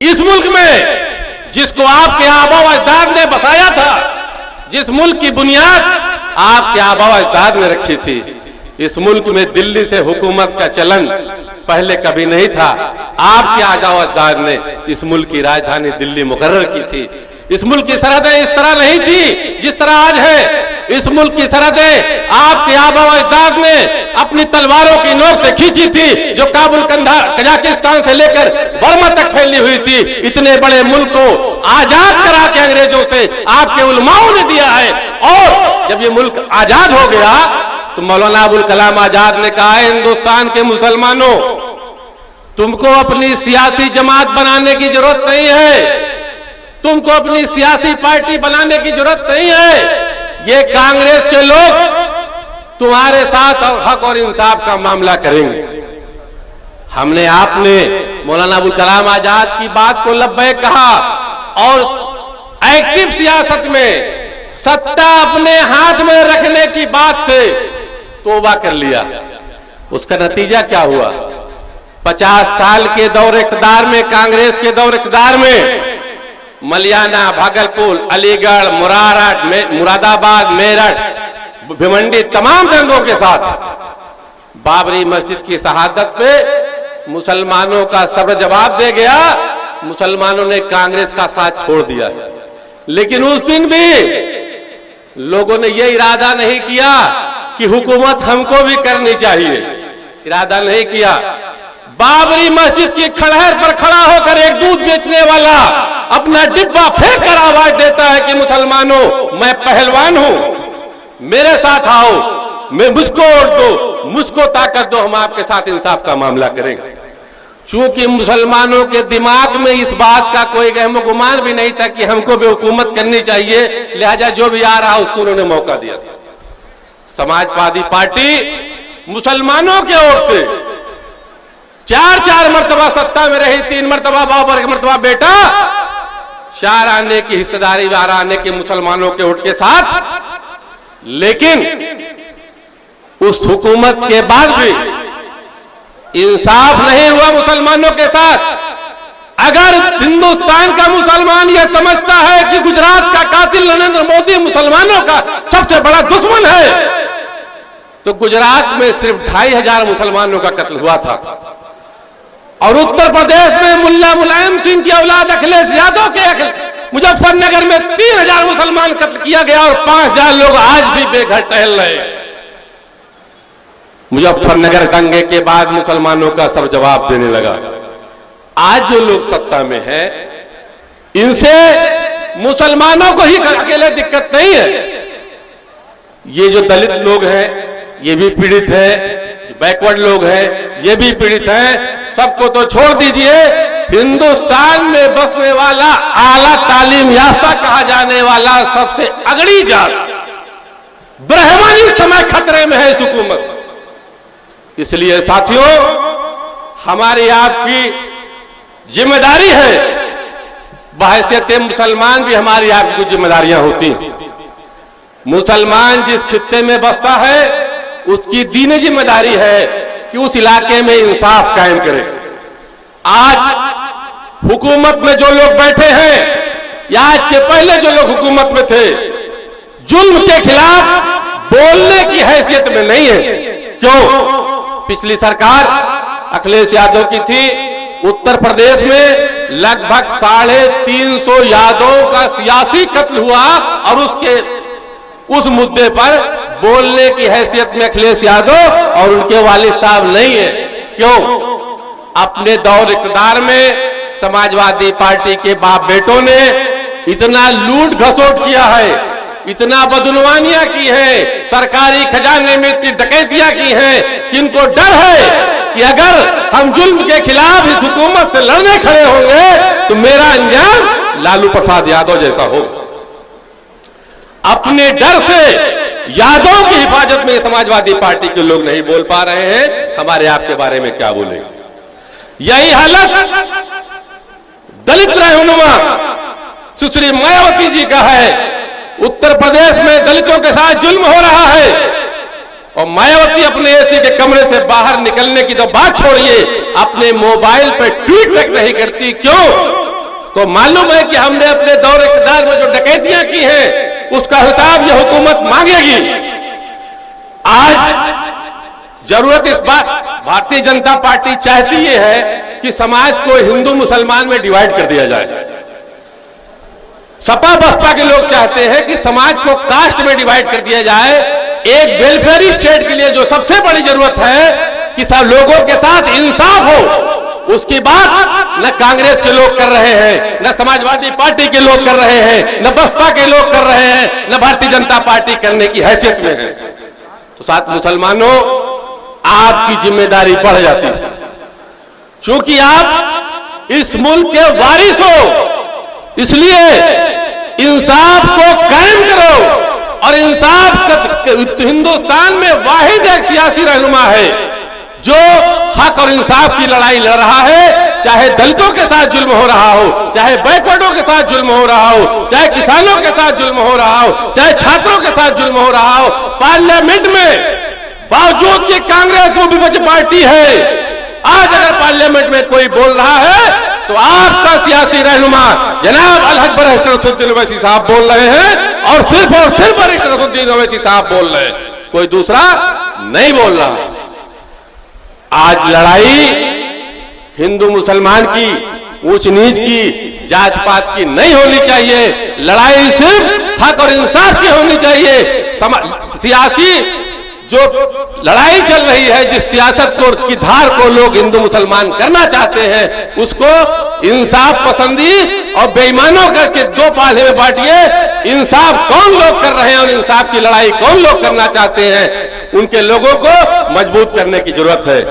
इस मुल्क में जिसको आपके आबा अजदाद ने बसाया था, जिस मुल्क की बुनियाद आपके आबा अजदाद ने रखी थी, इस मुल्क में दिल्ली से हुकूमत का चलन पहले कभी नहीं था। आपके आबा अजदाद ने इस मुल्क की राजधानी दिल्ली मुकर्रर की थी। इस मुल्क की सरहदें इस तरह नहीं थी जिस तरह आज है। इस मुल्क की सरहदें आपके आबा अजदाद ने अपनी तलवारों की नोक से खींची थी, जो काबुल कजाकिस्तान से लेकर बर्मा तक फैली हुई थी। इतने बड़े मुल्क को आजाद करा के अंग्रेजों से आपके उलमाओं ने दिया है। और जब ये मुल्क आजाद हो गया तो मौलाना अबुल कलाम आजाद ने कहा है, हिंदुस्तान के मुसलमानों, तुमको अपनी सियासी जमात बनाने की जरूरत नहीं है, तुमको अपनी सियासी पार्टी बनाने की जरूरत नहीं है। ये कांग्रेस के लोग तुम्हारे साथ हक और इंसाफ का मामला करेंगे। हमने आपने मौलाना अबुल कलाम आजाद की बात को लब्बैक कहा और एक्टिव सियासत में सत्ता अपने हाथ में रखने की बात से तौबा कर लिया। उसका नतीजा क्या हुआ? 50 साल के दौर इक़्तिदार में, कांग्रेस के दौर इक़्तिदार में मलियाना, भागलपुर, अलीगढ़, मुरादाबाद, मेरठ, भिवंडी, तमाम जंगों के साथ बाबरी मस्जिद की शहादत पे मुसलमानों का सब जवाब दे गया। मुसलमानों ने कांग्रेस का साथ छोड़ दिया। लेकिन उस दिन भी लोगों ने यह इरादा नहीं किया कि हुकूमत हमको भी करनी चाहिए, इरादा नहीं किया। बाबरी मस्जिद की खड़हर पर खड़ा होकर एक दूध बेचने वाला अपना डिब्बा फेंक कर आवाज देता है कि मुसलमानों, मैं पहलवान हूं, मेरे साथ आओ, मुझको वोट दो, मुझको ताकत दो, हम आपके साथ इंसाफ का मामला करेंगे। चूंकि मुसलमानों के दिमाग में इस बात का कोई गहम गुमान भी नहीं था कि हमको भी हुकूमत करनी चाहिए, लिहाजा जो भी आ रहा उसको उन्होंने मौका दिया। समाजवादी पार्टी मुसलमानों की ओर से 4 मरतबा सत्ता में रही, 3 मरतबा बाप और 1 मरतबा बेटा, 4 आने की हिस्सेदारी 12 आने के मुसलमानों के वोट के साथ। लेकिन उस हुकूमत के बाद भी इंसाफ नहीं हुआ मुसलमानों के साथ। अगर हिंदुस्तान का मुसलमान यह समझता है कि गुजरात का कातिल नरेंद्र मोदी मुसलमानों का सबसे बड़ा दुश्मन है, तो गुजरात में सिर्फ 2500 मुसलमानों का कत्ल हुआ था और उत्तर प्रदेश में मुल्ला मुलायम सिंह की औलाद अखिलेश यादव के मुजफ्फरनगर में 3000 मुसलमान कत्ल किया गया और 5000 लोग आज भी बेघर टहल रहे। मुजफ्फरनगर दंगे के बाद मुसलमानों का सब जवाब देने लगा। आज जो लोग सत्ता में हैं, इनसे मुसलमानों को ही अकेले दिक्कत नहीं है। ये जो दलित लोग हैं ये भी पीड़ित है, बैकवर्ड लोग हैं ये भी पीड़ित हैं। सबको तो छोड़ दीजिए, हिंदुस्तान में बसने वाला आला तालीम याफ्ता कहा जाने वाला सबसे अगड़ी जात ब्राह्मण इस समय खतरे में है इस हुकूमत से। इसलिए साथियों, हमारी आपकी जिम्मेदारी है, बहैसियत मुसलमान भी हमारी आपकी कुछ जिम्मेदारियां होती हैं। मुसलमान जिस खित्ते में बसता है उसकी दीनी जिम्मेदारी है कि उस इलाके में इंसाफ कायम करे। आज हुकूमत में जो लोग बैठे हैं या आज के पहले जो लोग हुकूमत में थे, जुल्म के खिलाफ बोलने की हैसियत में नहीं है। क्यों? पिछली सरकार अखिलेश यादव की थी, उत्तर प्रदेश में लगभग 350 यादवों का सियासी कत्ल हुआ और उस मुद्दे पर बोलने की हैसियत में अखिलेश यादव और उनके वालिद साहब नहीं है। क्यों? अपने दौर इक़्तिदार में समाजवादी पार्टी के बाप बेटों ने इतना लूट घसोट किया है, इतना बदनवानियां की है, सरकारी खजाने में इतनी डकैतियां की हैं कि इनको डर है कि अगर हम जुल्म के खिलाफ इस हुकूमत से लड़ने खड़े होंगे तो मेरा अंजाम लालू प्रसाद यादव जैसा होगा। अपने डर से यादव की हिफाजत में समाजवादी पार्टी के लोग नहीं बोल पा रहे हैं, हमारे आपके बारे में क्या बोलेंगे। यही हालत दलित रहनुमा सुश्री मायावती जी का है। उत्तर प्रदेश में दलितों के साथ जुल्म हो रहा है और मायावती अपने एसी के कमरे से बाहर निकलने की तो बात छोड़िए, अपने मोबाइल पर ट्वीट तक नहीं करती। क्यों? उसको मालूम है कि हमने अपने दौर इक़्तिदार में जो डकैतियां की हैं उसका हिसाब यह हुकूमत मांगेगी। आज जरूरत इस बात, भारतीय जनता पार्टी चाहती ये है कि समाज को हिंदू मुसलमान में डिवाइड कर दिया जाए। सपा बसपा के लोग चाहते हैं कि समाज को कास्ट में डिवाइड कर दिया जाए। एक वेलफेयर स्टेट के लिए जो सबसे बड़ी जरूरत है कि सब लोगों के साथ इंसाफ हो, उसकी बात न कांग्रेस के लोग कर रहे हैं, न समाजवादी पार्टी के लोग कर रहे हैं, न बसपा के लोग कर रहे हैं, न भारतीय जनता पार्टी करने की हैसियत में है। तो साथ मुसलमानों, आपकी जिम्मेदारी बढ़ जाती है, क्योंकि आप इस मुल्क के वारिस हो। इसलिए इंसाफ को कायम करो। और इंसाफ हिंदुस्तान में वाहिद एक सियासी रहनुमा है जो हक और इंसाफ की लड़ाई लड़ रहा है, चाहे दलितों के साथ जुल्म हो रहा हो, चाहे बैकवर्डों के साथ जुल्म हो रहा हो, चाहे किसानों के साथ जुल्म हो रहा हो, चाहे छात्रों के साथ जुल्म हो रहा हो। पार्लियामेंट में बावजूद कि कांग्रेस वो विपक्ष पार्टी है, आज अगर पार्लियामेंट में कोई बोल रहा है तो आपका सियासी रहनुमा जनाब अलहज बैरिस्टर असदुद्दीन ओवैसी साहब बोल रहे हैं, और सिर्फ बैरिस्टर असदुद्दीन ओवैसी साहब बोल रहे हैं, कोई दूसरा नहीं बोल रहा। आज लड़ाई हिंदू मुसलमान की, ऊंच नीच की, जात पात की नहीं होनी चाहिए। लड़ाई सिर्फ हक और इंसाफ की होनी चाहिए। सियासी जो लड़ाई चल रही है, जिस सियासत को की धार को लोग हिंदू मुसलमान करना चाहते हैं, उसको इंसाफ पसंदी और बेईमानों करके दो पाले में बांटिए। इंसाफ कौन लोग कर रहे हैं और इंसाफ की लड़ाई कौन लोग करना चाहते हैं, उनके लोगों को मजबूत करने की जरूरत है।